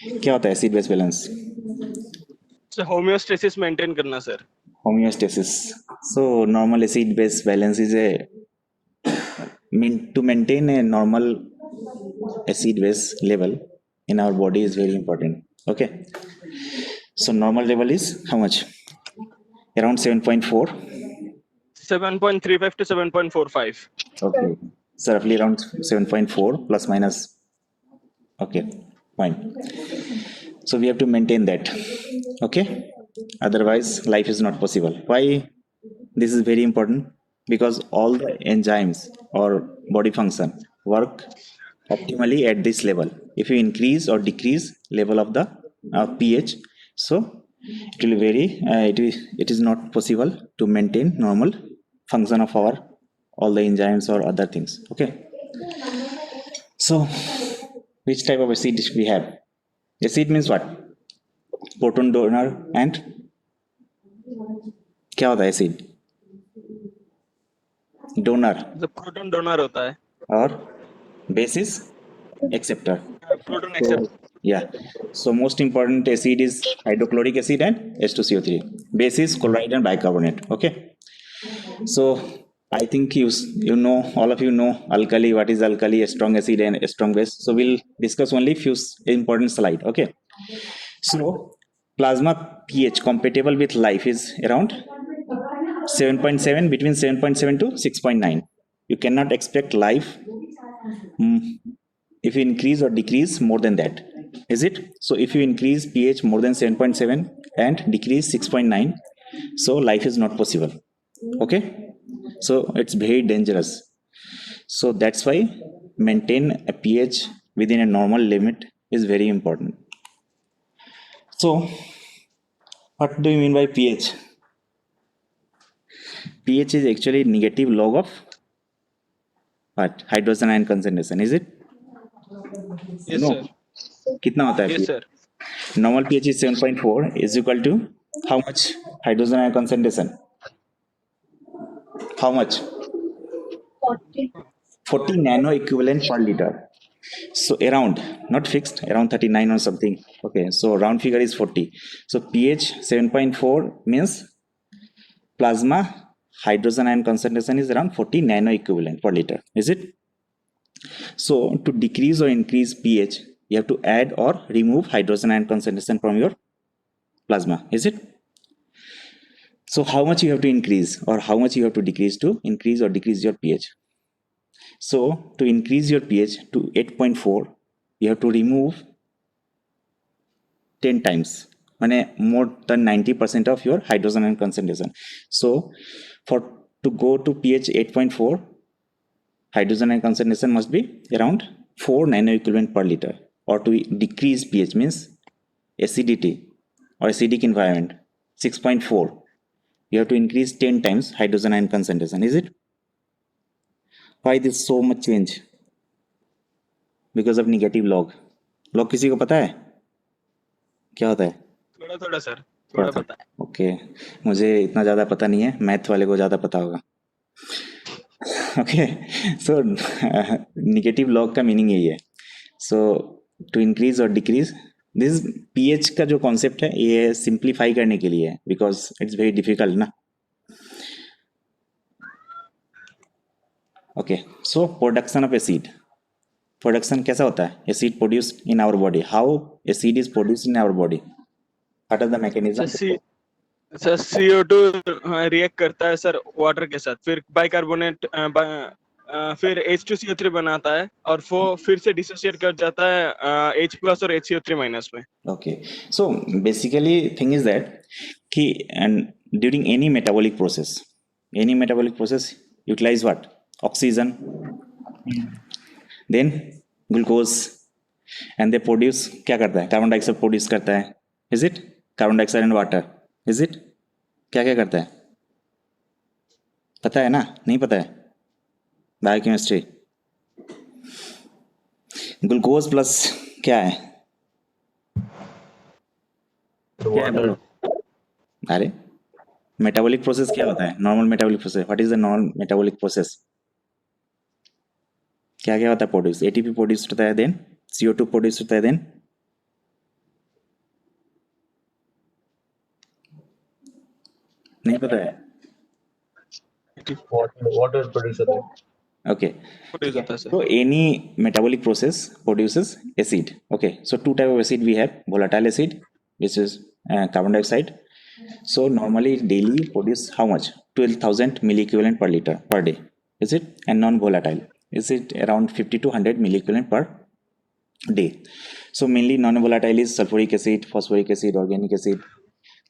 क्या होता है acid base balance? Sir homeostasis maintain करना sir. Homeostasis. So normal acid base balance is a to maintain a normal acid base level in our body is very important. Okay. So normal level is how much? Around 7.4. 7.35 to 7.45। Okay. So roughly around 7.4 plus minus. Okay. Fine. So we have to maintain that. Okay. Otherwise life is not possible. Why this is very important? Because all the enzymes or body function work optimally at this level. If you increase or decrease level of the pH, so it will vary. It is not possible to maintain normal function of our all the enzymes or other things. Okay. So which type of acid we have? Acid means what? Proton donor and क्या होता है acid? Donor जो proton donor होता है। और basis acceptor. Proton So accept. yeah, so most important acid is hydrochloric acid and H2CO3. Base is chloride and bicarbonate. Okay, so I think you know, all of you know alkali, what is alkali, a strong acid and a strong base. So we'll discuss only few important slide. Okay, so plasma pH compatible with life is around 7.7, between 7.7 to 6.9. You cannot expect life if you increase or decrease more than that, is it? So if you increase pH more than 7.7 and decrease 6.9, so life is not possible. Okay, so it's very dangerous. So that's why maintain a pH within a normal limit is very important. So what do you mean by pH? pH is actually negative log of what? Hydrogen ion concentration, is it? Yes No. Sir. कितना होता है yes pH? Sir. Normal pH is 7.4 is equal to how much hydrogen ion concentration? How much? 40 nano equivalent per liter. So around, not fixed, around 39 or something. Okay, so round figure is 40. So pH 7.4 means plasma hydrogen ion concentration is around 40 nano equivalent per liter. Is it? So to decrease or increase pH, you have to add or remove hydrogen ion concentration from your plasma. Is it? So how much you have to increase or how much you have to decrease to increase or decrease your pH? So to increase your pH to 8.4, you have to remove 10 times, more than 90% of your hydrogen ion concentration. So for to go to pH 8.4, hydrogen ion concentration must be around 4 nano equivalent per liter. Or to decrease pH means acidity or acidic environment 6.4, you have to increase 10 times hydrogen ion concentration. Is it? Why this so much change? Because of negative log. log किसी को पता है क्या होता है? थोड़ा थोड़ा sir. थोड़ा थोड़ा थोड़ा। पता है। ओके, मुझे इतना ज़्यादा पता नहीं है, मैथ वाले को ज़्यादा पता होगा. ओके, सो निगेटिव लॉग का मीनिंग यही है. सो टू इंक्रीज और डिक्रीज दिस पीएच का जो कॉन्सेप्ट है ये सिंप्लीफाई करने के लिए है, बिकॉज इट्स वेरी डिफिकल्ट ना. Okay, so production of acid. Production कैसा होता है? Acid produce in our body. How acid is produce in our body? What are the sir mechanism? See sir CO2 react करता है sir water के साथ, फिर bicarbonate फिर H2CO3 बनाता है और वो फिर से डिसोसिएट कर जाता है H प्लस और HCO3 माइनस में। Okay, so basically thing is that कि and during any metabolic process utilize what? Oxygen, then glucose, and they produce क्या करता है? कार्बन डाइऑक्साइड प्रोड्यूस करता है. Is it? Carbon dioxide and water. Is it? क्या क्या करता है? पता है ना? नहीं पता है? बायोकेमिस्ट्री. ग्लूकोज प्लस क्या है? क्या है बोलो? अरे मेटाबॉलिक प्रोसेस क्या होता है? Normal metabolic process. What is the normal metabolic process? क्या क्या होता है प्रोड्यूस? एटीपी प्रोड्यूस होता है, देन CO2 प्रोड्यूस होता है, देन नहीं पता है? what will produce it? Okay. Produce ठीक होता है. है sir. So any metabolic process produces acid. Okay. So two type of acid we have: volatile acid, which is carbon dioxide. So normally daily produce how much? 12,000 milliequivalent per liter per day. Is it? And non-volatile, is it around 50 to 100 milliequivalent per day? So mainly non-volatile is sulfuric acid, phosphoric acid, organic acid,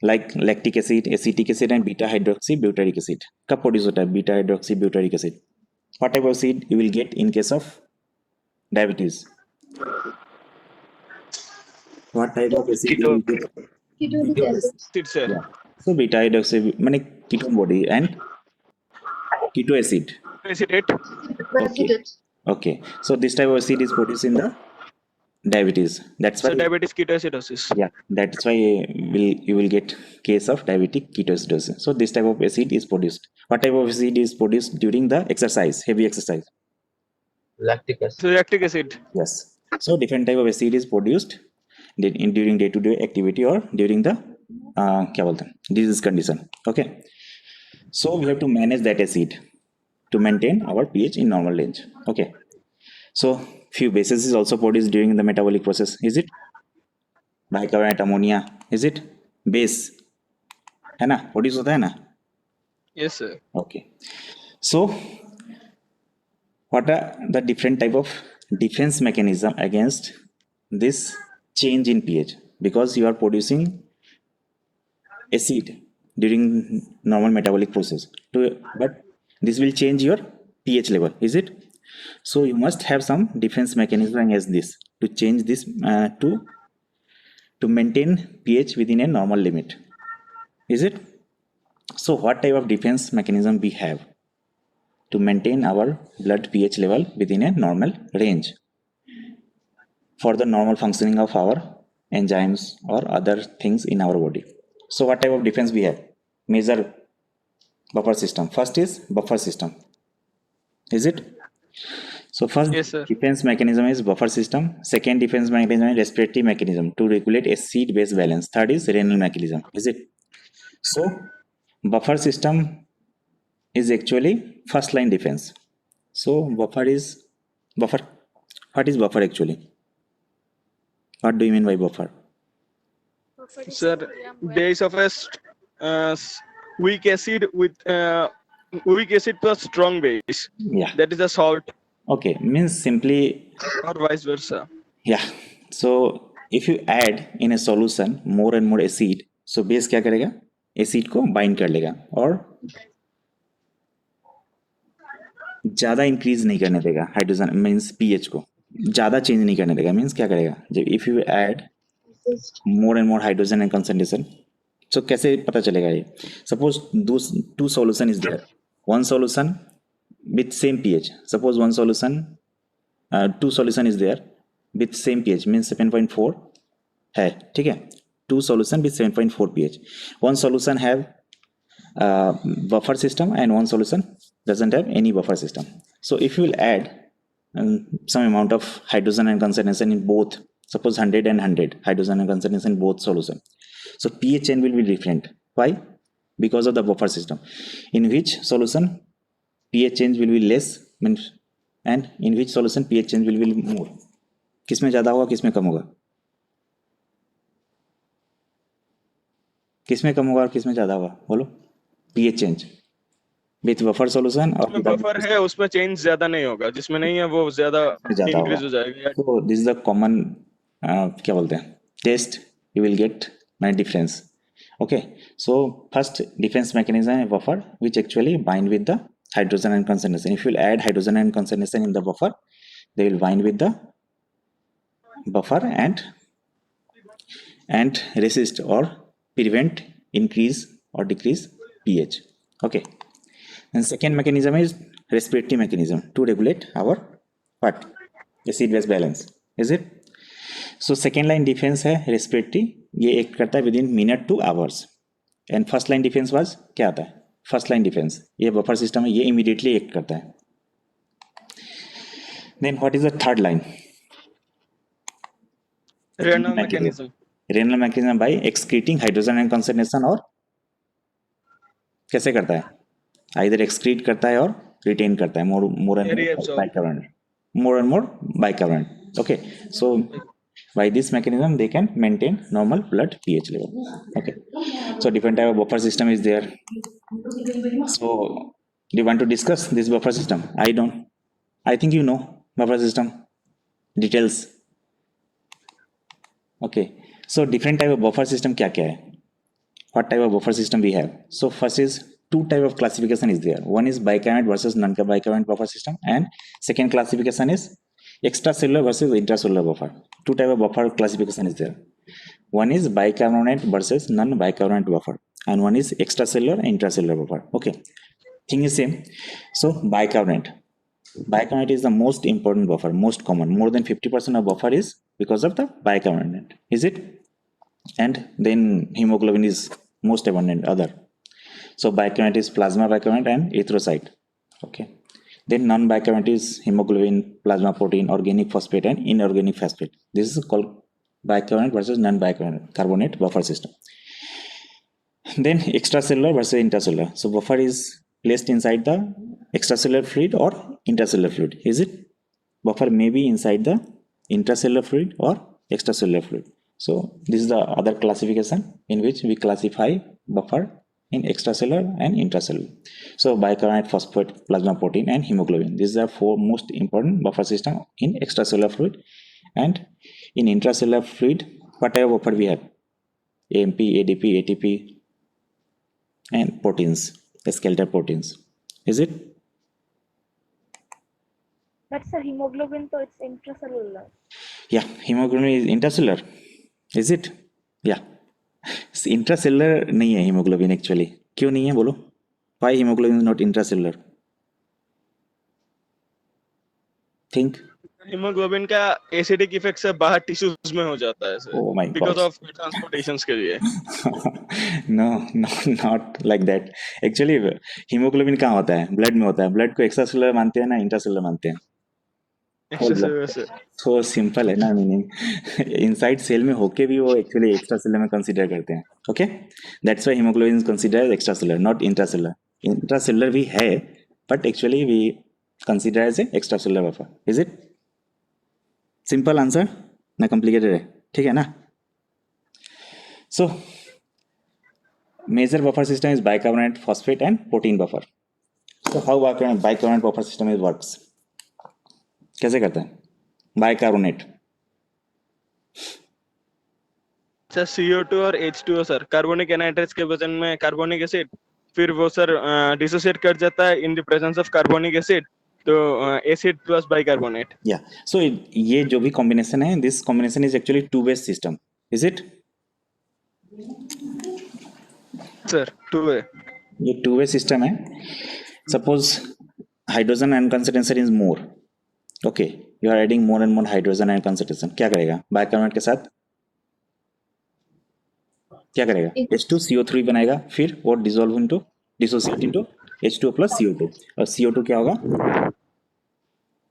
like lactic acid, acetic acid, and beta hydroxybutyric acid. कब produce होता है beta hydroxybutyric acid? What type of acid you will get in case of diabetes? What type of acid you will get? Ketonic acid. Acid sir. Yeah. So beta hydroxy माने ketone body and keto acid. Acetate. Okay. Acetate. Okay. So this type of acid is produced in the diabetes. That's why sir diabetes ketoacidosis. yeah, that's why you will get case of diabetic ketoacidosis. So this type of acid is produced. What type of acid is produced during the exercise, heavy exercise? Lactic acid. Sir lactic acid. Yes. So different type of acid is produced during day-to-day activity or during the क्या बोलते हैं, disease condition. Okay. So we have to manage that acid to maintain our pH in normal range. Okay. So few bases is also produced during the metabolic process. Is it? Bicarbonate ammonia. Is it? Base है ना, produce होता है ना. Yes sir. Okay. So what are the different type of defense mechanism against this change in pH? Because you are producing acid during normal metabolic process, but this will change your pH level. Is it? So you must have some defense mechanism against this to change this to maintain pH within a normal limit. Is it? So what type of defense mechanism we have to maintain our blood pH level within a normal range for the normal functioning of our enzymes or other things in our body? So what type of defense we have? Major buffer system. First is buffer system. Is it? So first Yes, sir. defense mechanism is buffer system. Second defense mechanism is respiratory mechanism to regulate acid base balance. Third is renal mechanism. Is it? So buffer system is actually first line defense. So buffer. What is buffer actually? What do you mean by buffer? Sir, base of a weak acid with weak acid plus strong base. Yeah. That is a salt Okay. Means simply, or vice versa. yeah. So if you add in a solution more and more acid, so base क्या करेगा? Acid को bind कर लेगा और ज़्यादा increase नहीं करने देगा हाइड्रोजन मीन्स pH को ज़्यादा चेंज नहीं करने देगा. मीन्स क्या करेगा? जब if you add more and more hydrogen and concentration, so कैसे पता चलेगा ये? Suppose those two solution is there. One solution with same pH. Suppose one solution, two solution is there with same pH means 7.4 है, ठीक है. Two solution with 7.4 pH. One solution have buffer system and one solution doesn't have any buffer system. So if you will add some amount of hydrogen and concentration in both, suppose 100 and 100 hydrogen and concentration in both solution, so pH change will be different. Why? Because of the buffer system. In which solution pH change will be less means, and in which solution pH change will be more. किसमें ज़्यादा होगा, किसमें कम होगा? किसमें कम होगा और किसमें ज़्यादा होगा? बोलो. pH change with buffer solution और जिसमें बफर है उसमें चेंज ज्यादा नहीं होगा, जिसमें नहीं है वो ज्यादा इंक्रीज हो जाएगा. So this is the common क्या बोलते हैं test you will get my difference. Okay, so first defense mechanism is buffer which actually bind with the hydrogen and concentration. If you will add hydrogen and concentration in the buffer, they will bind with the buffer and resist or prevent increase or decrease pH. Okay. And second mechanism is respiratory mechanism to regulate our what? Acid base balance. Is it? So second line defense है respiratory, ये act करता है within minute to hours. And first line defense was क्या आता है? First line defense ये buffer system है, ये immediately एक्ट करता है. Then what is the third line? renal mechanism. Renal mechanism by excreting hydrogen and concentration or कैसे करता है? आइदर एक्सक्रीट करता है और रिटेन करता है more and more Reabsorb. bicarbonate. Okay, so by this mechanism they can maintain normal blood pH level. Okay, so different type of buffer system is there. So do you want to discuss this buffer system? I think you know buffer system details. Okay, so different type of buffer system क्या क्या है? What type of buffer system we have? So first is two type of classification is there. One is bicarbonate versus non-bicarbonate buffer system, and second classification is extracellular versus intracellular buffer. Two type of buffer classification is there. One is bicarbonate versus non-bicarbonate buffer, and one is extracellular and intracellular buffer. Okay, thing is same. So bicarbonate is the most important buffer, most common. More than 50% of buffer is because of the bicarbonate. Is it? And then hemoglobin is most abundant other. So bicarbonate is plasma bicarbonate and erythrocyte. Okay, then non-bicarbonate is hemoglobin, plasma protein, organic phosphate and inorganic phosphate. This is called bicarbonate versus non-bicarbonate buffer system. Then extracellular versus intracellular. So buffer is placed inside the extracellular fluid or intracellular fluid. Is it? Buffer may be inside the intracellular fluid or extracellular fluid. So this is the other classification in which we classify buffer in extracellular and intracellular. So bicarbonate, phosphate, plasma protein and hemoglobin. These are four most important buffer system in extracellular fluid. And in intracellular fluid, what type of buffer we have? AMP, ADP, ATP and proteins, skeletal proteins. Is it? That's a hemoglobin, so it's intracellular. Yeah, hemoglobin is intracellular. Is it? Yeah. Intracellular नहीं है hemoglobin actually. क्यों नहीं है बोलो? Why hemoglobin is not intracellular? Think. Haemoglobin का acidic effect से बाहर tissues में हो जाता है Oh my because God. Of transportations के लिए. No, not like that. Actually, hemoglobin कहाँ होता है? Blood में होता है. Blood को extracellular मानते हैं ना intracellular मानते हैं? एक्सेसिव से. तो सिंपल है ना मीनिंग. इनसाइड सेल में होके भी वो एक्चुअली एक्स्ट्रासेलुलर में कंसीडर करते हैं. Okay, that's why haemoglobin is considered extracellular, not intracellular. Intracellular भी है but actually we consider as a extracellular buffer. Is it? Simple answer ना कॉम्प्लिकेटेड है? ठीक है ना. So major buffer system is bicarbonate, phosphate and protein buffer. So how bicarbonate buffer system is works? कैसे करता है बाइकार्बोनेट? सर CO2 और H2O sir carbonic एनाहाइड्रेट्स के वजन में कार्बोनिक एसिड, फिर वो सर डिसोसिएट कर जाता है in the presence of carbonic acid, तो एसिड प्लस बाइकार्बोनेट. या सो ये जो भी कॉम्बिनेशन है, this combination is actually two base system. Is it? Sir two way. ये टू वे सिस्टम है. Suppose hydrogen ion concentration is more. Okay, you are adding more and more hydrogen ion concentration. क्या करेगा bicarbonate के साथ? क्या करेगा? H2CO3 बनाएगा, फिर वो dissociate into H2O plus CO2, और CO2 क्या होगा?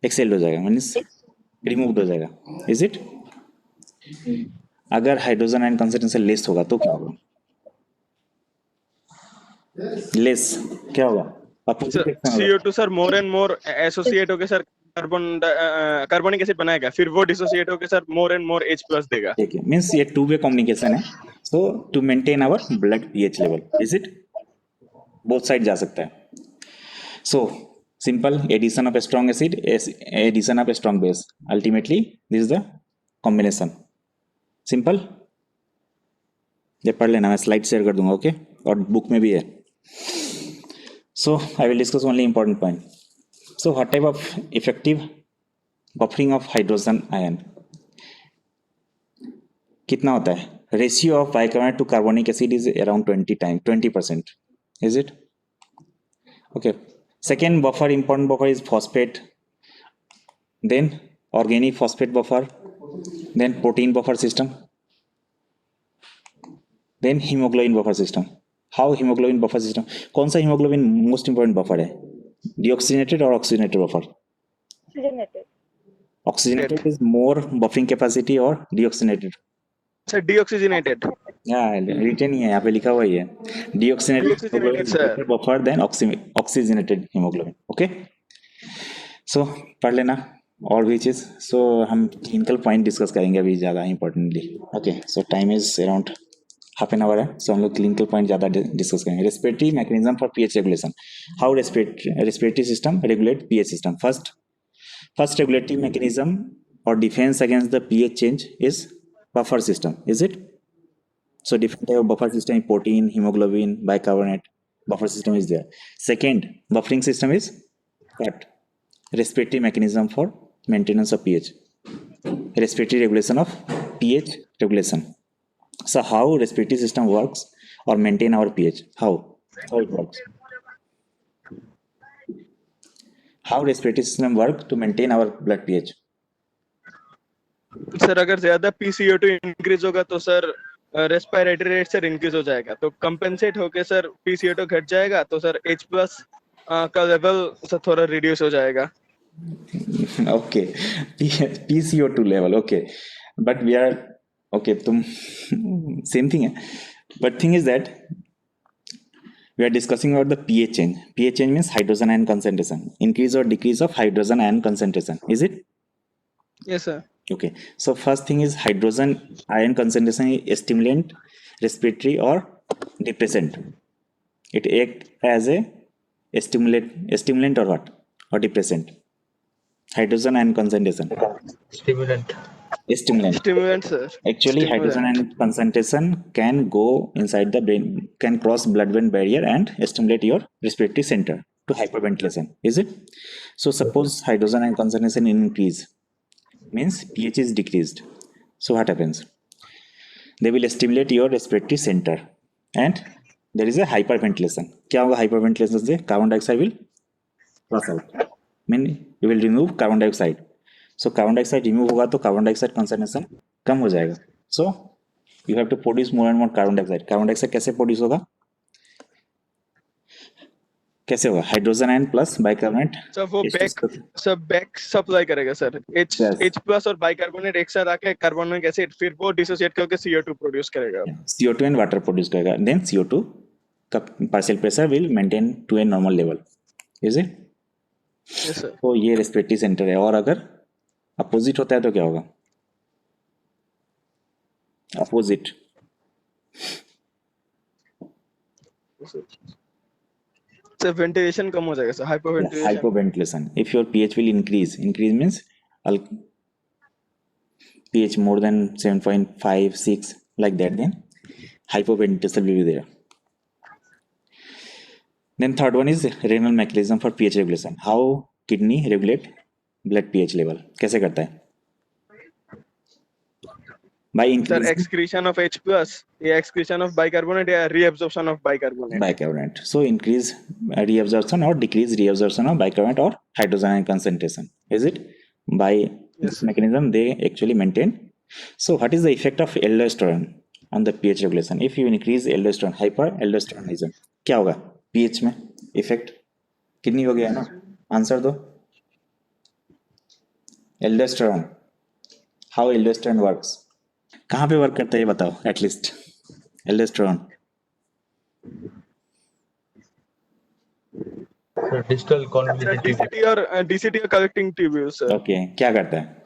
एक्सेल्ड हो जाएगा, मीन्स रिमूव्ड हो जाएगा. Is it? अगर हाइड्रोजन आयन कंसंट्रेशन लेस होगा तो क्या होगा? लेस क्या होगा? CO2 sir more and more associate होके सर कार्बोनिक एसिड बनाएगा, फिर वो डिसोसिएट होके sir more and more H+ देगा. ठीक है, मीन्स ये टू वे कम्युनिकेशन है. So to maintain our blood pH level. Is it? Both side जा सकता है. सो simple addition of a strong acid, addition of a strong base. Ultimately, this is the combination. Simple. ये पढ़ लेना, मैं slide share कर दूंगा. ओके, और बुक में भी है. So I will discuss only important point. So what type of effective buffering of hydrogen ion? कितना होता है? Ratio of bicarbonate to carbonic acid is around 20%. Is it? Okay. Second buffer, important buffer is phosphate, then organic phosphate buffer, then protein buffer system, then hemoglobin buffer system. How hemoglobin buffer system? कौन सा hemoglobin most important buffer है? Deoxygenated or oxygenated buffer? Oxygenated. Oxygenated is more buffering capacity or deoxygenated? Sir deoxygenated written ही है, यहाँ पे लिखा हुआ ही है, deoxygenated Deoxygenated, is sir. Better buffer than oxygenated haemoglobin. Okay, so पढ़ लेना और भी चीज। सो हम क्लिनिकल पॉइंट डिस्कस करेंगे अभी ज़्यादा importantly. Okay, so time is around half an hour है, सो हम लोग क्लिनिकल पॉइंट ज़्यादा डिस्कस करेंगे। Respiratory mechanism for pH regulation, how respiratory system regulate pH system. First regulating mechanism or defense against the pH change is buffer system, is it? So different type of buffer system, protein, hemoglobin, bicarbonate, buffer system is there. Second, buffering system is what? Respiratory mechanism for maintenance of pH. Respiratory regulation of pH regulation. So how respiratory system works or maintain our pH? How it works? How respiratory system work to maintain our blood pH? Sir अगर ज्यादा PCO2 increase होगा तो sir respiratory rate sir increase हो जाएगा, तो compensate होके sir PCO2 घट जाएगा, तो सर H प्लस का लेवल सर थोड़ा रिड्यूस हो जाएगा। Okay, PCO2 level, okay, but we are okay, तुम same thing है, but thing is that we are discussing about the pH change. pH change means hydrogen ion concentration, increase or decrease of hydrogen ion concentration, is it? Yes sir. Okay, so first thing is hydrogen ion concentration is stimulant, respiratory or depressant. It act as a stimulant or what? Or depressant? Hydrogen ion concentration. Stimulant. Stimulant. Stimulant sir. Actually, hydrogen ion concentration can go inside the brain, can cross blood-brain barrier and stimulate your respiratory center to hyperventilation. Is it? So suppose hydrogen ion concentration increase, means pH is decreased. So what happens? They will stimulate your respiratory center and there is a hyperventilation. क्या होगा hyperventilation से? Carbon dioxide will cross out. Mean you will remove carbon dioxide. So carbon dioxide remove होगा तो carbon dioxide concentration कम हो जाएगा. So you have to produce more and more carbon dioxide. Carbon dioxide कैसे produce होगा? कैसे होगा? Hydrogen ion plus bicarbonate sir वो back supply करेगा सर। Yes. H प्लस और बाइकार्बोनेट एक साथ आके कार्बोनिक एसिड फिर वो डिसोसिएट करके CO2 प्रोड्यूस करेगा। CO2 एंड वाटर प्रोड्यूस करेगा, देन CO2 का partial pressure will maintain to a normal level, is it? Yes sir. तो ये रेस्पिरेटरी सेंटर है, और अगर अपोजिट होता है तो क्या होगा? अपोजिट सर वेंटिलेशन कम हो जाएगा sir, hyperventilation. hypoventilation. If your pH will increase means pH more than 7.5, 6 like that, then hypoventilation will be there. Then third one is renal mechanism for pH regulation. How kidney regulate blood pH level? कैसे करता है? By sir increasing excretion of H plus या excretion of bicarbonate या reabsorption of bicarbonate. bicarbonate. So increase reabsorption or decrease reabsorption of bicarbonate or hydrogen ion concentration. Is it? By this mechanism they actually maintain. So what is the effect of aldosterone on the pH regulation? If you increase aldosterone, hyperaldosteronism, क्या होगा pH में effect? Kidney हो गया ना, answer दो। Aldosterone, how aldosterone works? कहाँ पे work करता है ये बताओ at least. Aldosterone So distal convoluted tubule. DCT और कलेक्टिंग ट्यूब्यूल्स सर। ओके, क्या करता है?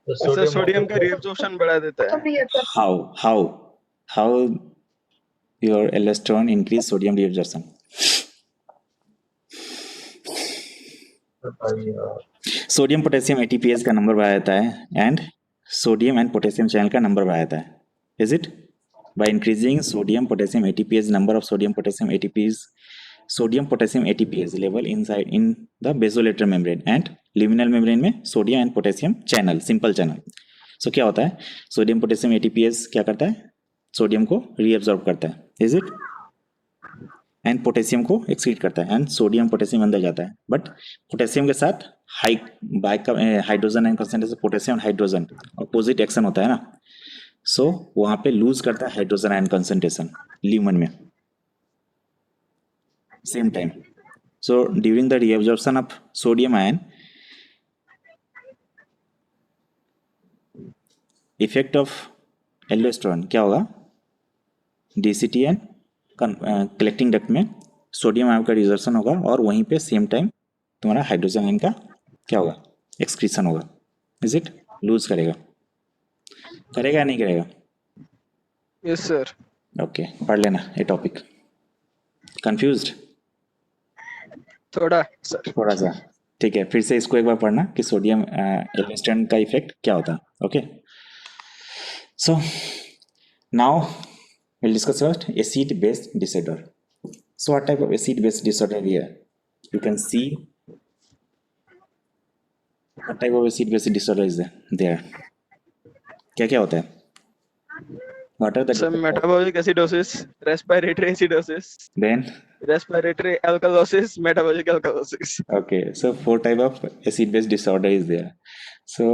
The सर sodium सोडियम का रीअब्जॉर्प्शन बढ़ा देता है। how your aldosterone increase sodium reabsorption? Sodium potassium ATPase का नंबर बढ़ा देता है and sodium and potassium channel का नंबर बढ़ा देता है, is it? By increasing sodium potassium ATPase, number of sodium potassium ATPase level inside in the basolateral membrane and luminal membrane में sodium and potassium channel, simple channel. So क्या होता है? Sodium potassium ATPase क्या करता है? Sodium को reabsorb करता है, इज इट? एंड पोटेशियम को एक्सीड करता है एंड सोडियम पोटेशियम अंदर जाता है, बट पोटेशियम के साथ hydrogen and concentration potassium hydrogen opposite action होता है ना, सो वहां पे लूज करता है हाइड्रोजन आयन कंसंट्रेशन ल्यूमन में same time. So during the reabsorption of sodium ion, effect of aldosterone क्या होगा, डीसीटी एंड कलेक्टिंग डक्ट में सोडियम आयन का रिजर्शन होगा और वहीं पे सेम टाइम तुम्हारा हाइड्रोजन आयन का क्या होगा, एक्सक्रीशन होगा, इज इट, लूज करेगा, करेगा या नहीं करेगा? Yes sir. ओके, पढ़ लेना ये टॉपिक। कंफ्यूज्ड थोड़ा सर। थोड़ा सा, ठीक है, फिर से इसको एक बार पढ़ना कि सोडियम एल्डोस्टेरोन का इफेक्ट क्या होता है। Okay, so now we'll discuss about acid base disorder. So what type of acid base disorder here? You can see what type of acid base disorder is there. क्या क्या होता है? What are the sir different types? Metabolic acidosis, respiratory acidosis, Then respiratory alkalosis, metabolic alkalosis. okay, so 4 type of acid base disorder is there. So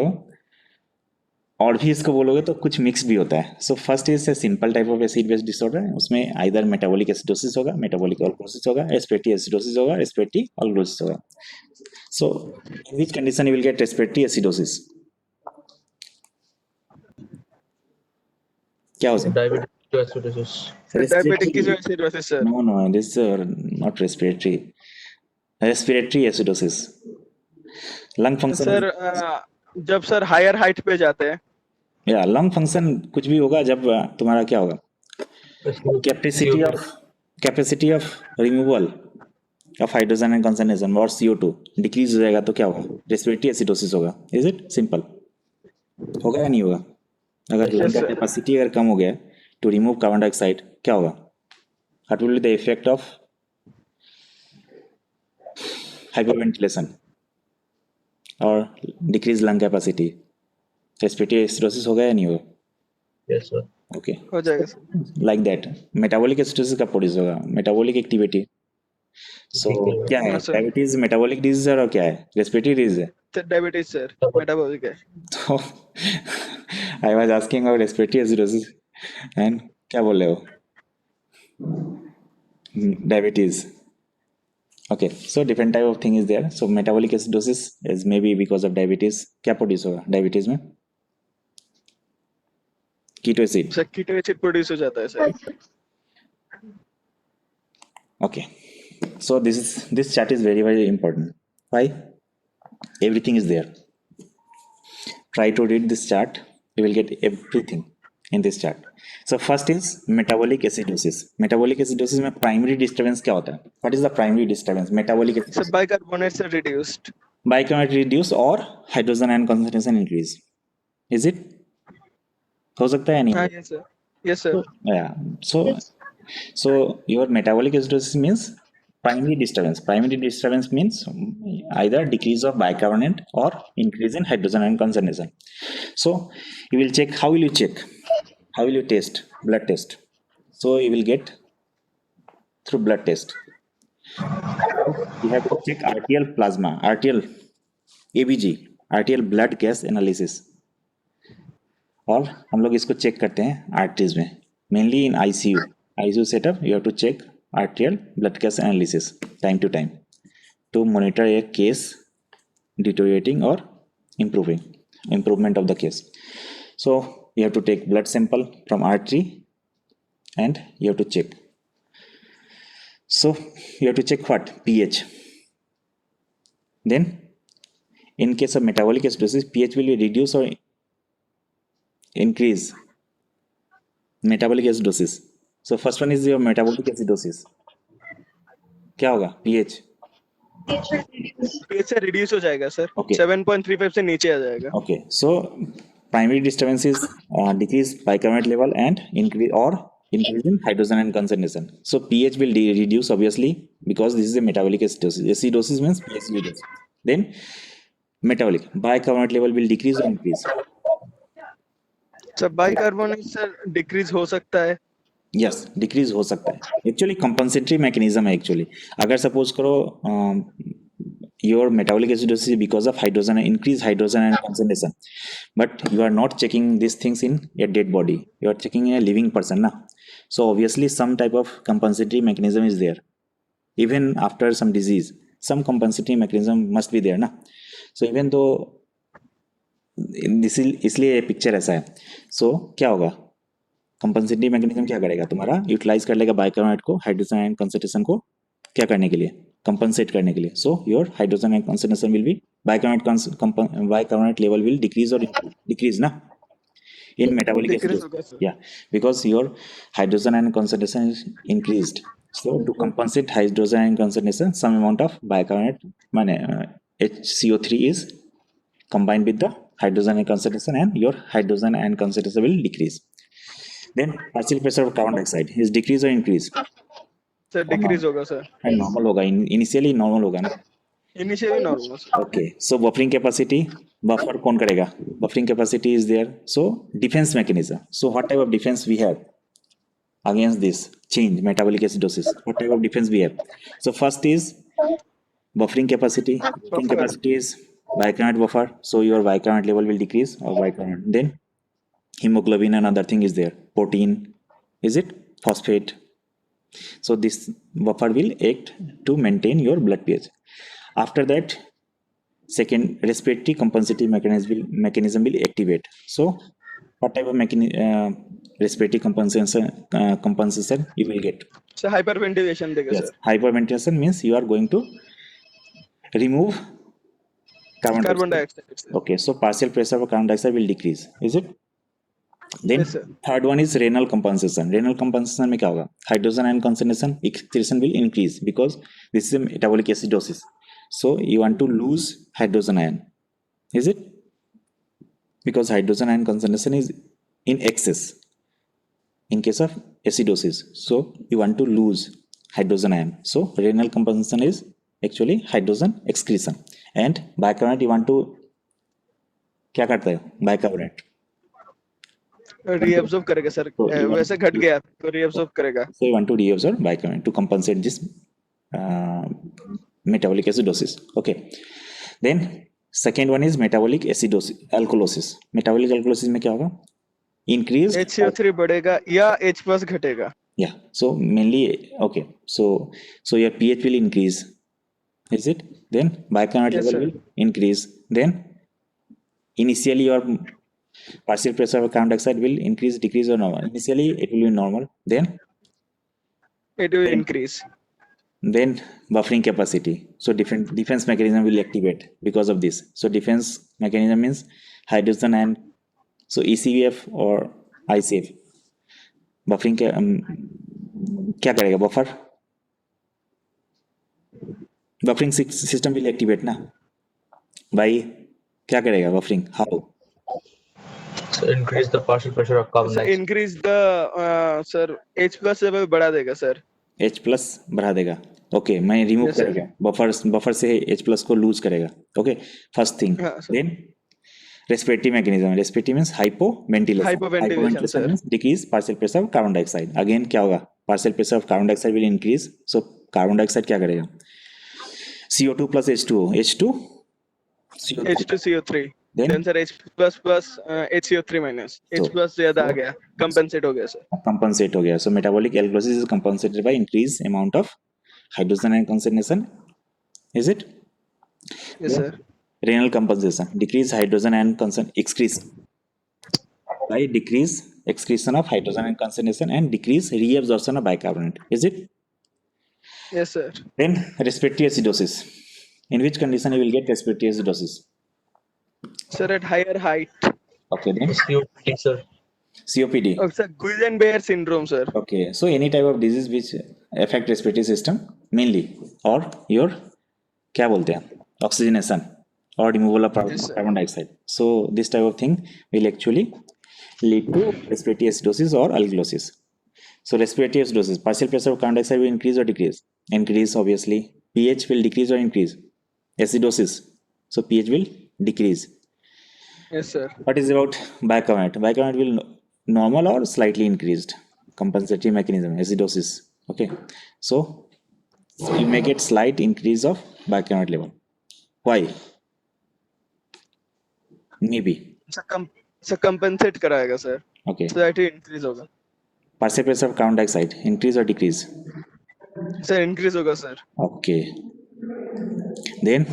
और भी इसको बोलोगे तो कुछ मिक्स भी होता है। So first is simple type of acid base disorder, उसमें आइदर मेटाबॉलिक एसिडोसिस होगा, मेटाबॉलिक अल्कोसिस होगा, रेस्पिरेटरी एसिडोसिस होगा, रेस्पिरेटरी अल्कोसिस होगा। So in which condition you will get respiratory acidosis? क्या हो सकता Diabetic ketoacidosis. है? डायबिटिक की acidosis sir. No no, this not respiratory, respiratory acidosis. Lung function sir जब सर हायर हाइट पे जाते हैं। या लंग फंक्शन कुछ भी होगा जब तुम्हारा क्या होगा, capacity of removal of hydrogen and concentration और CO2 डिक्रीज हो जाएगा तो क्या होगा, रेस्पिरेटरी एसिडोसिस होगा। Is it simple? होगा या नहीं होगा? अगर लंग का sir. कैपेसिटी अगर कम हो गया टू रिमूव कार्बन डाइऑक्साइड, क्या होगा, what will be the effect of hyperventilation और decrease lung capacity? Respiratory acidosis होगा या नहीं होगा? Yes, sir. ओके, हो जाएगा sir. Like that metabolic acidosis का प्रोड्यूस होगा, मेटाबॉलिक एक्टिविटी। सो क्या है, हाँ, sir. डायबिटीज मेटाबॉलिक डिजीज है और क्या है, रेस्पिरेटरी डिजीज है। सर डायबिटीज सर, मेटाबॉलिक है। तो I was asking about respiratory acidosis and क्या बोल रहे हो, diabetes. Okay, so different type of thing is there. So metabolic acidosis is may be because of diabetes. क्या produce होगा diabetes में? Keto acid. Sir keto acid produce हो जाता है sir. Okay, so this chart is very important. Why? Everything is there. Try to read this chart, you will get everything in this chart. So first is metabolic acidosis. Metabolic acidosis में primary disturbance क्या होता है? What is the primary disturbance? Metabolic sir acidosis. Bicarbonates are reduced. Bicarbonate reduce और hydrogen ion concentration increase. Is it? हो सकता है या नहीं? हाँ yes sir, yes sir. Yeah. So your metabolic acidosis means primary disturbance. Primary disturbance means either decrease of bicarbonate or increase in hydrogen ion concentration. So you will check. How will you check? How will you test? Blood test. So you will get through blood test. You have to check arterial plasma, arterial ABG, arterial blood gas analysis. और हम लोग इसको check करते हैं arteries में, mainly in ICU setup. You have to check arterial blood gas analysis time to time to monitor a case deteriorating or improvement of the case. So you have to take blood sample from artery and you have to check. So you have to check what? pH. Then in case of metabolic acidosis, pH will be reduced or increase. Metabolic acidosis. So first one is your metabolic acidosis. क्या होगा? pH. PH से reduce हो जाएगा sir. Okay. 7.35 से नीचे आ जाएगा। Okay, so primary disturbance is decrease bicarbonate level and increase in hydrogen ion concentration. So pH will reduce obviously because this is a metabolic acidosis. Acidosis means pH reduce. Then metabolic bicarbonate level will decrease or increase. Sir bicarbonate sir decrease हो सकता है। Yes, decrease हो सकता है। Actually compensatory mechanism है। Actually अगर suppose करो your metabolic acidosis because of hydrogen increase hydrogen and concentration, but you are not checking this things in a dead body, you are checking a living person ना। So obviously some type of compensatory mechanism is there even after some disease, some compensatory mechanism must be there ना। सो even दो इसलिए picture ऐसा है। सो क्या होगा, compensating mechanism क्या करेगा, तुम्हारा यूटिलाइज कर लेगा बाइकार्बोनेट को, हाइड्रोजन आयन कंसंट्रेशन को क्या करने के लिए, कंपनसेट करने के लिए. So your hydrogen ion concentration will be bicarbonate level will decrease और डिक्रीज ना in metabolic डिक्रीज acidosis. होगा sir. Yeah, because your hydrogen ion concentration is increased. So to compensate hydrogen ion concentration, some amount of bicarbonate, HCO3 is combined with the hydrogen ion concentration, and your hydrogen ion concentration will decrease. Then partial pressure of carbon dioxide is decrease or increase? Sir decrease होगा sir. And normal होगा, initially normal होगा ना. Initially normal sir. Okay, so buffering capacity, buffer कौन करेगा? Buffering capacity is there. So defense mechanism. So what type of defense we have against this change, metabolic acidosis? What type of defense we have? So first is buffering capacity. Buffering Buffer. capacity is bicarbonate buffer. So your bicarbonate level will decrease or bicarbonate. Then hemoglobin, another thing is there. Protein, is it? Phosphate. So this buffer will act to maintain your blood pH. After that, second respiratory compensative mechanism will activate. So what type of respiratory compensation you will get? Sir hyper ventilation देगा Yes, sir. hyperventilation means you are going to remove carbon carbon dioxide. Dioxide. Okay, so partial pressure of carbon dioxide will decrease, is it? Then Yes, sir. third one is renal compensation. Renal compensation में क्या होगा? Hydrogen ion concentration excretion will increase because this is a metabolic acidosis. So you want to lose hydrogen ion, is it? Because hydrogen ion concentration is in excess in case of acidosis. So you want to lose hydrogen ion. So renal compensation is actually hydrogen excretion. And bicarbonate you want to क्या करता है bicarbonate? Reabsorb करेगा sir. So you want- वैसे घट गया तो reabsorb करेगा. So you want to reabsorb bicarbonate to compensate this metabolic acidosis. Okay. Then second one is metabolic acidosis, alkalosis. Metabolic alkalosis में क्या होगा? Increased. HCO3 बढ़ेगा या H प्लस घटेगा. Yeah. So mainly okay. So your pH will increase. Is it? Then bicarbonate Yes, level sir. will increase. Then initially your partial pressure of carbon dioxide will increase, decrease or normal. Initially it will be normal. Then It will increase. buffering capacity. So different defense mechanism will activate because of this. So defense mechanism means hydrogen and so ECVF or ICF. Buffering क्या करेगा buffer? Buffering system will activate ना. By क्या करेगा buffering? How? So increase the partial pressure of carbon sir dioxide. Increase the sir H plus level बढ़ा देगा sir. H plus बढ़ा देगा. Okay मैं रिमूव Yes, sir. करेगा बफर से H प्लस को लूज करेगा. Okay first thing. हाँ, sir. Then respiratory mechanism. Respiratory means hypoventilation. Hypoventilation, sir. means decrease partial pressure of carbon dioxide. Again क्या होगा? Partial pressure of carbon dioxide will increase. So carbon dioxide क्या करेगा? CO2 plus H2O. H2 CO2. H2CO3. Then Then sir H plus plus HCO3 minus. H So- plus ज्यादा आ गया. Compensate हो गया sir. compensate हो गया. So metabolic alkalosis is compensated by increased amount of hydrogen ion concentration. Is it? Yes, sir. Renal compensation. Decrease hydrogen ion excretion. By decrease excretion of hydrogen ion concentration and decrease reabsorption of bicarbonate. Is it? Yes, sir. Then respiratory acidosis. In which condition you will get respiratory acidosis? Sir, at higher height. Okay, then COPD, sir. COPD. Oh, sir, Guillain-Barré syndrome, sir. Okay, so any type of disease which affect respiratory system mainly, or your क्या बोलते हैं oxygenation or removal of Yes, sir. carbon dioxide. So this type of thing will actually lead to respiratory acidosis or alkalosis. So respiratory acidosis, partial pressure of carbon dioxide will increase or decrease? Increase obviously. pH will decrease or increase? Acidosis. So pH will decrease. Yes, sir. What is about bicarbonate? Bicarbonate will normal or slightly increased. Compensatory mechanism, acidosis. Okay. So you may get slight increase of bicarbonate level. Why? Maybe. Sir, compensate कराएगा sir. Okay. So that it increase होगा. Partial pressure of carbon dioxide, increase or decrease? Sir, increase होगा sir. Okay. Then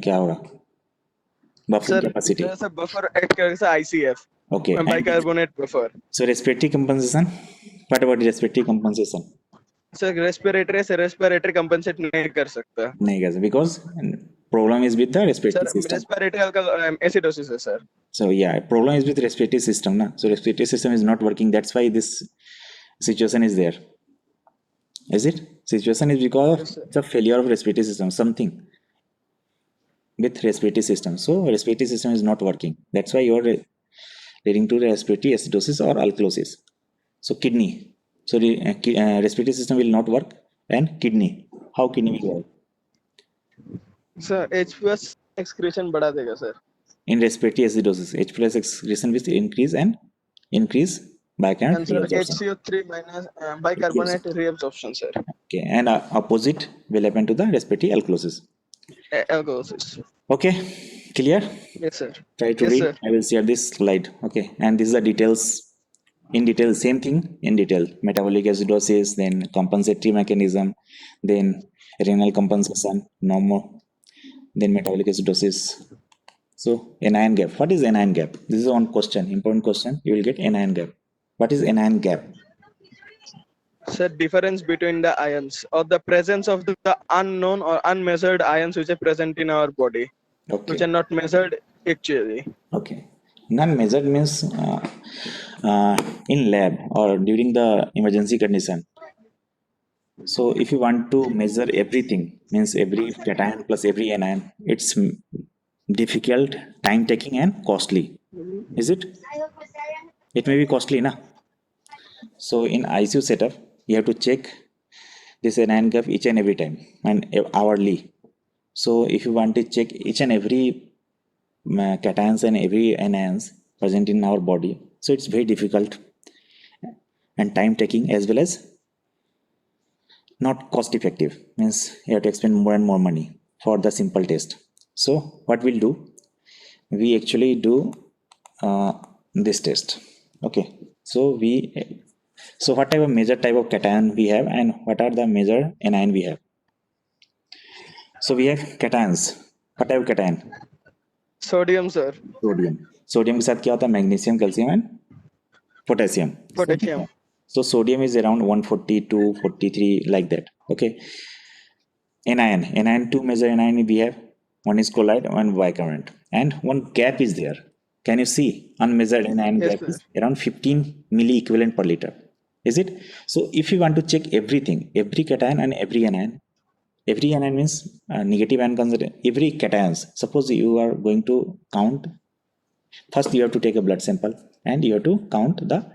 क्या होगा? buffering capacity. sir buffer act करेगा ICF Okay. And bicarbonate buffer. so respiratory compensation. What about respiratory compensation? Sir respiratory से respiratory compensate नहीं कर सकता नहीं guys, because problem is with the respiratory sir system. Respiratory का acidosis है sir So yeah, problem is with respiratory system na. So respiratory system is not working. That's why this situation is there. Is it? Situation is because Yes, sir. of the failure of respiratory system. Something with respiratory system. So respiratory system is not working. That's why you're leading to respiratory acidosis or alkalosis. So kidney. So the respiratory system will not work. And kidney. How kidney will work? Sir H+ excretion बढ़ा देगा sir In respiratory acidosis, H plus excretion will increase bicarbonate answer reabsorption. HCO3 minus bicarbonate reabsorption sir Okay, and opposite will happen to the respiratory alkalosis. alkalosis Okay, clear? yes sir Try to Yes, read. sir. I will share this slide. Okay, and this is the details. In detail, same thing in detail. Metabolic acidosis, then compensatory mechanism, then renal compensation, normal, then metabolic acidosis. So anion gap. What is anion gap? This is one question, important question. You will get anion gap. What is anion gap? sir difference between the ions or the presence of the unknown or unmeasured ions which are present in our body which Okay. are not measured actually Okay. Non-measured means in lab or during the emergency condition. So if you want to measure everything, means every cation plus every anion, it's difficult, time taking and costly. Is it? It may be costly, na? So in ICU setup, you have to check this anion gap each and every time and hourly. So if you want to check each and every cations and every anions present in our body, so it's very difficult and time taking as well as not cost effective, means you have to expend more and more money for the simple test. So what we'll do, we actually do this test. Okay, so what type of major type of cation we have and what are the major anion we have. So we have cations. What type of cation? sodium sir sodium के साथ क्या होता है, magnesium, calcium and potassium. potassium So sodium is around 142, 43 like that. Okay. Anion, two major anion we have. One is chloride, one bicarbonate, and one gap is there. Can you see? Unmeasured anion Yes, gap sir. is around 15 milli equivalent per liter. Is it? So if you want to check everything, every cation and every anion means negative ion consider every cations. Suppose you are going to count. First, you have to take a blood sample and you have to count the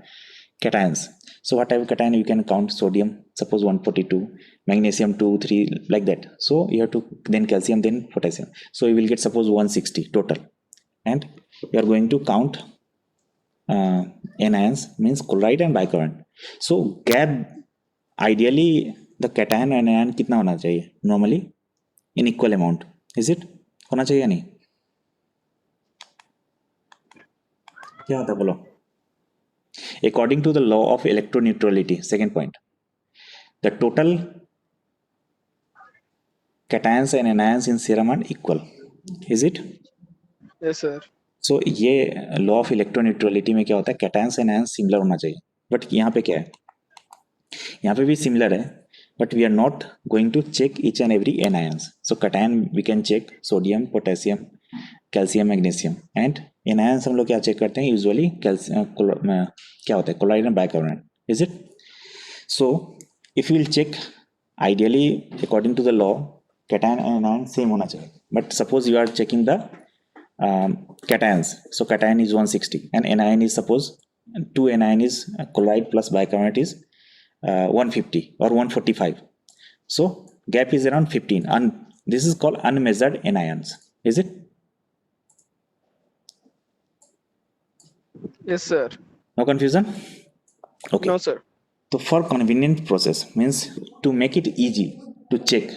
cations. So what type of cation you can count? Sodium, suppose 142, magnesium 2, 3, like that. So you have to then calcium, then potassium. So you will get suppose 160 total, and you are going to count anions, means chloride and bicarbonate. So gap, ideally the cation and anion कितना होना चाहिए normally in equal amount. Is it? होना चाहिए या नहीं? क्या होता है बोलो? According to the law of electroneutrality, second point, the total cations and anions in serum are equal. Is it? yes sir So ये law of electroneutrality में क्या होता है, cations and anions similar होना चाहिए. But यहाँ पे क्या है? यहाँ पे भी similar है, but we are not going to check each and every anions. So cation we can check sodium, potassium, calcium, magnesium, and anions हम लोग क्या check करते हैं usually क्या होता है chloride and bicarbonate. Is it? So if you will check, ideally according to the law cation and anion same होना चाहिए. But suppose you are checking the cations. So cation is 160 and anion is suppose 2 anion is chloride plus bicarbonate is 150 or 145. So gap is around 15 and this is called unmeasured anions. Is it? yes sir No confusion? Okay. no sir So for convenient process, means to make it easy to check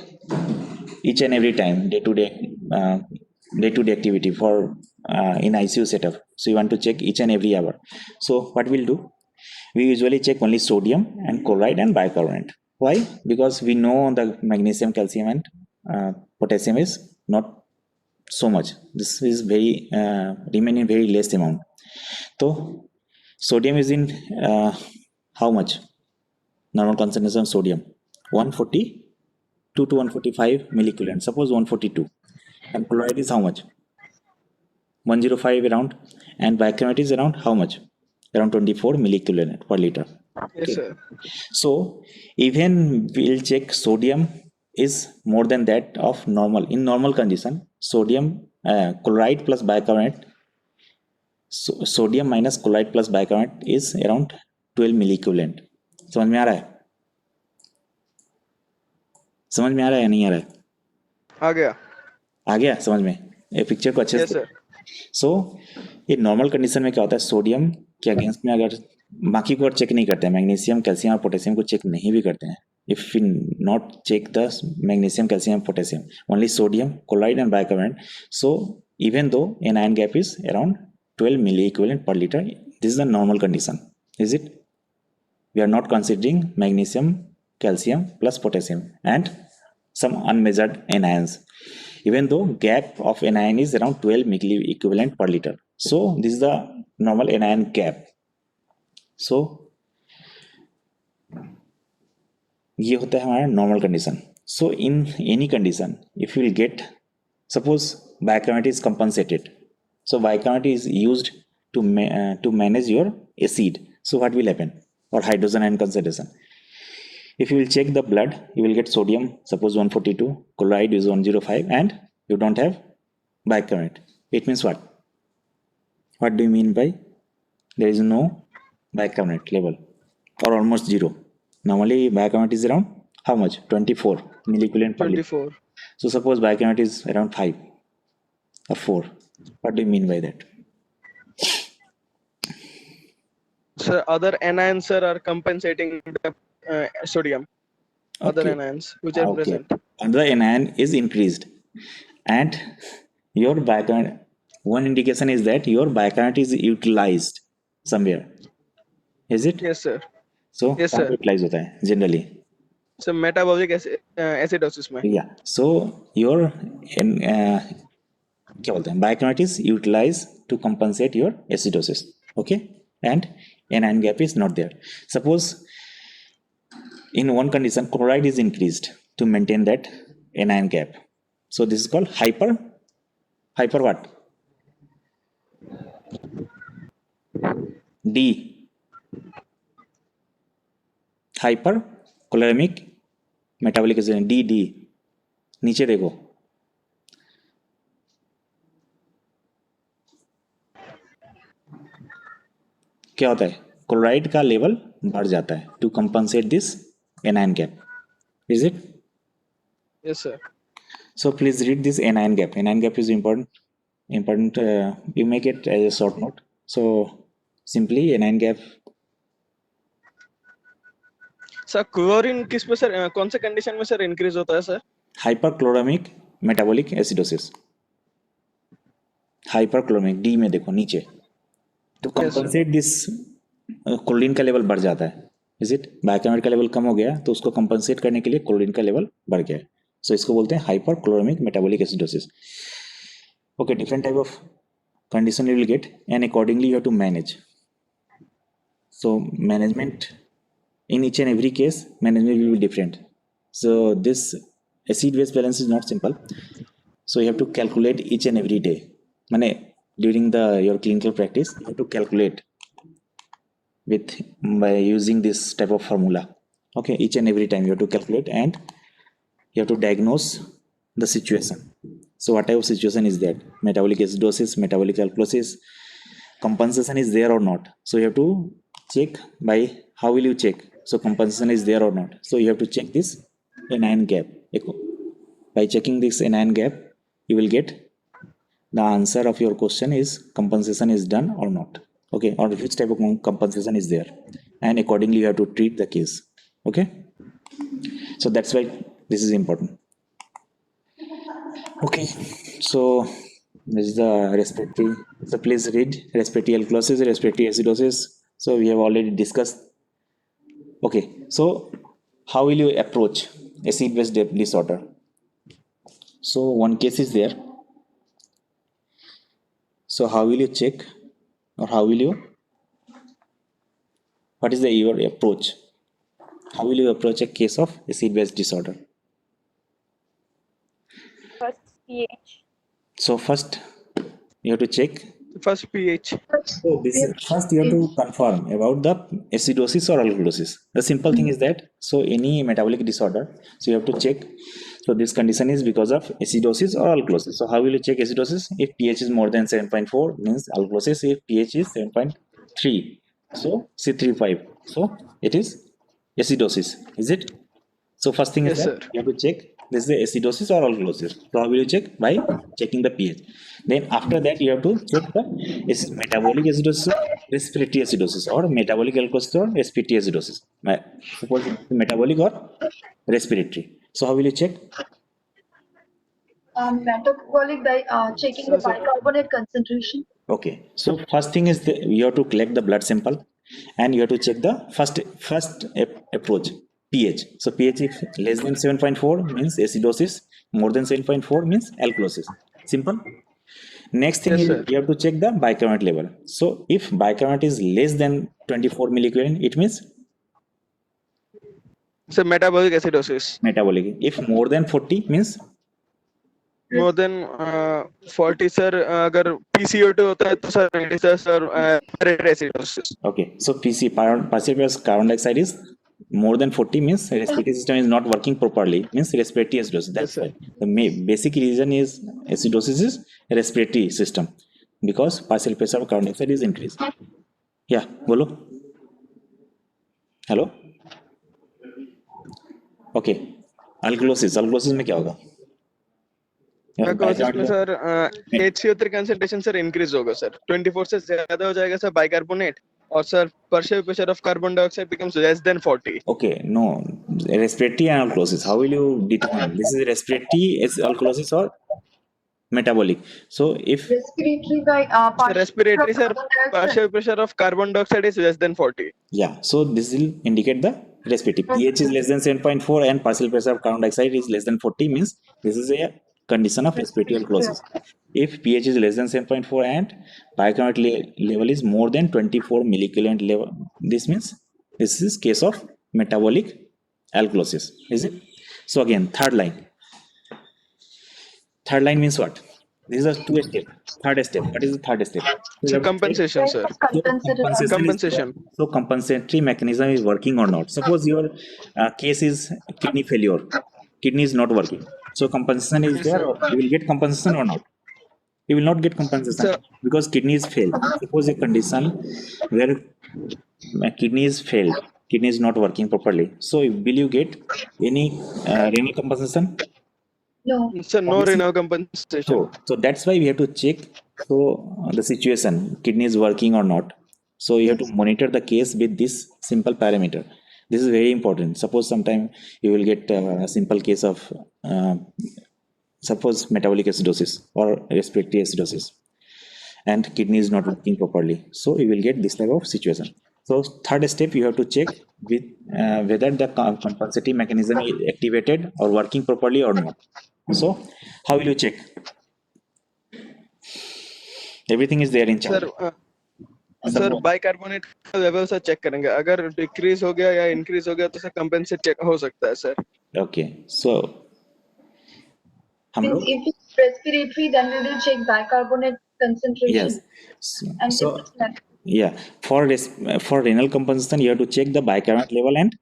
each and every time day to day activity for in ICU setup. So you want to check each and every hour. So what we'll do, we usually check only sodium and chloride and bicarbonate. Why? Because we know the magnesium, calcium and potassium is not so much. This is very remain in very less amount. So sodium is in how much normal concentration of sodium? 142 to 145 milliequivalent. Suppose 142, and chloride is how much? 105 around, and bicarbonate is around how much? Around 24 milliequivalent per liter. Yes, sir. So even we'll check sodium is more than that of normal. In normal condition, sodium chloride plus bicarbonate, sodium minus chloride plus bicarbonate is around 12 milliequivalent. समझ में आ रहा है? समझ में आ रहा है या नहीं आ रहा है? आ गया. आ गया समझ में? ये पिक्चर को अच्छे Yes, से sir. सो ये नॉर्मल कंडीशन में क्या होता है, सोडियम के अगेंस्ट में अगर बाकी को और चेक नहीं करते हैं, मैग्नीशियम कैल्शियम और पोटेशियम को चेक नहीं भी करते हैं, if you not check the magnesium calcium potassium, only sodium chloride and bicarbonate, so even though anion gap is around 12 milli equivalent per liter, this is the normal condition, is it? We are not considering magnesium calcium plus potassium and some unmeasured anions, even though gap of anion is around 12 milli equivalent per liter. So this is the normal anion gap. So ये होता है हमारा normal condition. So in any condition if you will gate, suppose bicarbonate is compensated, so bicarbonate is used to manage your acid, so what will happen, or hydrogen ion concentration? If you will check the blood, you will get sodium suppose 142, chloride is 105, and you don't have bicarbonate. It means what do you mean by there is no bicarbonate level or almost zero? Normally bicarbonate is around how much? 24 milliequivalent per liter. 24. So suppose bicarbonate is around 5 or 4. What do you mean by that? Sir, other anions, sir, are compensating the sodium. Other Okay. anions which are Okay. present. And the anion is increased, and your bicarbonate, one indication is that your bicarbonate is utilized somewhere. Is it? Yes, sir. So Yes, कहाँ sir. पे utilize होता है generally? So metabolic acidosis में. Yeah. So your क्या बोलते हैं, bicarbonate is utilized to compensate your acidosis. Okay, and anion gap is not there. Suppose in one condition chloride is increased to maintain that anion gap. So this is called hyper what? D. Hyperchloremic metabolic acidity. D. नीचे देखो, क्या होता है, chloride का level बढ़ जाता है to compensate this anion gap. Is it? Yes, sir. So please read this anion gap. Anion gap is important. You make it as a short note. So simply anion gap. Sir chlorine किस में sir कौन से condition में sir increase होता है sir? Hyperchloremic metabolic acidosis. Hyperchloremic D में देखो नीचे. To compensate this क्लोरीन का लेवल बढ़ जाता है. Is it? बाइकार्बोनेट का लेवल कम हो गया तो उसको कंपनसेट करने के लिए क्लोरीन का लेवल बढ़ गया. So इसको बोलते हैं hyperchloremic metabolic acidosis. Okay, different type of condition you will get, and accordingly you have to manage. So management in each and every case, management will be different. So this acid base balance is not simple. So you have to calculate each and every day. Mane during your clinical practice, you have to calculate by using this type of formula. Okay, each and every time you have to calculate, and you have to diagnose the situation. So what type of situation is that? Metabolic acidosis, metabolic alkalosis, compensation is there or not? So you have to check by how will you check? So compensation is there or not? So you have to check this anion gap. By checking this anion gap, you will get the answer of your question is compensation is done or not. Okay, or which type of compensation is there, and accordingly you have to treat the case. Okay, so that's why this is important. Okay, so this is the respiratory. So please read respiratory alkalosis, respiratory acidosis. So we have already discussed. Okay, so how will you approach acid base disorder? So one case is there. So how will you check, or how will you, what is your approach? How will you approach a case of acid-base disorder? First pH. So first you have to check. first pH. So this first you have to confirm about the acidosis or alkalosis. The simple thing is that, so any metabolic disorder, so you have to check. So this condition is because of acidosis or alkalosis. So how will you check acidosis? If pH is more than 7.4 means alkalosis. If pH is 7.3, so C35, so it is acidosis. Is it? So first thing is Yes, that sir. you have to check this is the acidosis or alkalosis. So how will you check? By checking the pH. Then after that you have to check the metabolic acidosis or respiratory acidosis, or metabolic alkalosis or respiratory acidosis. Suppose metabolic or respiratory. So how will you check? Metabolic checking So, the sir, bicarbonate concentration. Okay. So first thing is you have to collect the blood sample, and you have to check the approach, pH. So pH if less than 7.4 means acidosis, more than 7.4 means alkalosis. Simple. Next thing yes, is sir. you have to check the bicarbonate level. So if bicarbonate is less than 24 milliequivalent, it means So metabolic acidosis. metabolic. If more than 40 means, More than 40, sir. अगर PCO2 होता है तो sir it is sir respiratory acidosis. okay. So partial carbon dioxide is more than 40 means respiratory system is not working properly, means respiratory acidosis. That's Yes, sir. why the basic reason is acidosis is respiratory system, because partial pressure of carbon dioxide is increased. Yeah, bolo. Hello. Okay. Alkalosis में क्या होगा? Alkalosis में sir HCO3 concentration sir increase होगा sir 24 से ज्यादा हो जाएगा sir bicarbonate, और sir partial pressure of carbon dioxide becomes less than 40. Okay, no, respiratory and alkalosis. How will you determine this is respiratory alkalosis or metabolic? So if Respiratory by So partial respiratory sir carbon dioxide. partial pressure of carbon dioxide is less than 40. yeah, so this will indicate the respiratory. pH is less than 7.4 and partial pressure of carbon dioxide is less than 40 means this is a condition of respiratory alkalosis. If pH is less than 7.4 and bicarbonate level is more than 24 milliequivalent level, this means this is case of metabolic alkalosis. Is it? So again, third line. Third line means what? These are two steps. Third step. What is the third step? So compensation sir. Compensation. So compensatory mechanism is working or not. Suppose your case is kidney failure. Kidney is not working. So compensation is there, or you will get compensation or not? You will not get compensation Sir. because kidney is failed. Suppose a condition where kidney is failed, kidney is not working properly. So will you get any renal compensation? No. Sir, no renal compensation. So that's why we have to check the situation, kidney is working or not. So you have to monitor the case with this simple parameter. This is very important. Suppose sometime you will get a simple case of suppose metabolic acidosis or respiratory acidosis, and kidney is not working properly. So you will get this type of situation. So third step, you have to check with whether the compensatory mechanism is activated or working properly or not. So how will you check? Everything is there in chart. Sir bicarbonate का level sir check करेंगे, अगर decrease हो गया या increase हो गया तो sir compensate check हो सकता है सर. Okay, so हम लोग If it's respiratory, then we will check bicarbonate concentration. yes. And So if it's not, yeah, for renal compensation you have to check the bicarbonate level and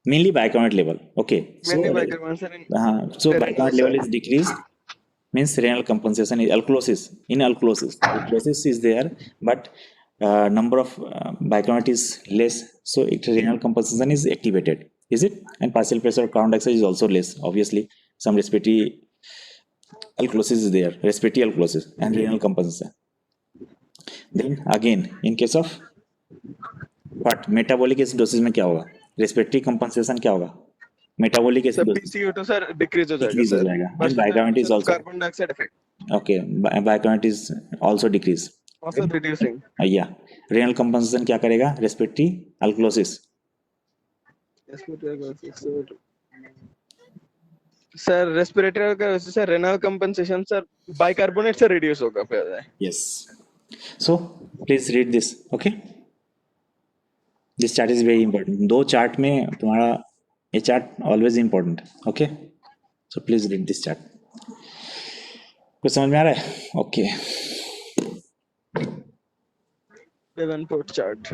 mainly bicarbonate level. Okay, so Mainly bicarbonate, sir. so bicarbonate level is decreased means renal compensation is alkalosis. In alkalosis is there, but number of bicarbonate is less, so renal compensation is activated. Is it? And partial pressure of carbon dioxide is also less. Obviously, some respiratory alkalosis is there, respiratory alkalosis and renal compensation. Then again, in case of what metabolic acidosis में क्या होगा? Respiratory compensation क्या होगा? Metabolic sir acidosis PCO2 sir decrease हो जाएगा decrease हो sir. जाएगा. And bicarbonate is also carbon dioxide effect okay. Bicarbonate is also decrease. also reducing. Yeah. Renal compensation क्या करेगा? Respiratory alkalosis. सर रेस्पिरेटरी का sir renal compensation sir bicarbonate से reduce होगा फिर. Yes. So please read this. Okay, this chart is very important. दो chart में तुम्हारा ये chart always important. Okay, so please read this chart. कुछ समझ में आ रहा है? ओके. Bevan port chart.